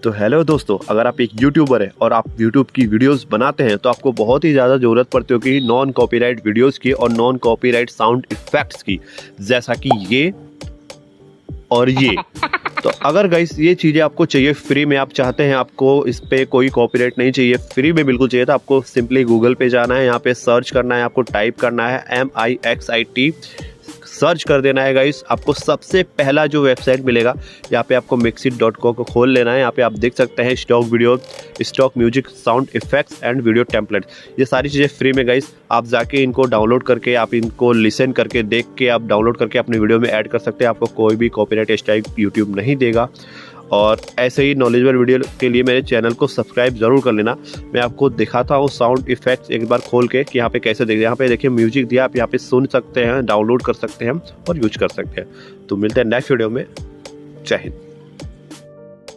तो हेलो दोस्तों, अगर आप एक यूट्यूबर हैं और आप यूट्यूब की वीडियोस बनाते हैं तो आपको बहुत ही ज़्यादा ज़रूरत पड़ती होगी नॉन कॉपीराइट वीडियोस की और नॉन कॉपीराइट साउंड इफ़ेक्ट्स की, जैसा कि ये और ये। तो अगर गाइस ये चीज़ें आपको चाहिए फ्री में, आप चाहते हैं आपको इस पे कोई कॉपीराइट नहीं चाहिए, फ्री में बिल्कुल चाहिए, तो आपको सिंपली गूगल पे जाना है, यहाँ पे सर्च करना है, आपको टाइप करना है MIXIT, सर्च कर देना है गाइस। आपको सबसे पहला जो वेबसाइट मिलेगा यहाँ पे आपको mixit.co को खोल लेना है। यहाँ पे आप देख सकते हैं stock video, stock music, sound effects and video template, ये सारी चीज़ें फ्री में गाइस। आप जाके इनको डाउनलोड करके, आप इनको लिसन करके, देख के आप डाउनलोड करके अपनी वीडियो में ऐड कर सकते हैं। आपको कोई भी कॉपीराइट स्ट्राइक यूट्यूब नहीं देगा। और ऐसे ही नॉलेजेबल वीडियो के लिए मेरे चैनल को सब्सक्राइब ज़रूर कर लेना। मैं आपको दिखाता हूँ साउंड इफेक्ट्स एक बार खोल के कि यहाँ पे कैसे देखिए, यहाँ पे देखिए म्यूजिक दिया, आप यहाँ पे सुन सकते हैं, डाउनलोड कर सकते हैं और यूज कर सकते हैं। तो मिलते हैं नेक्स्ट वीडियो में। जय हिंद।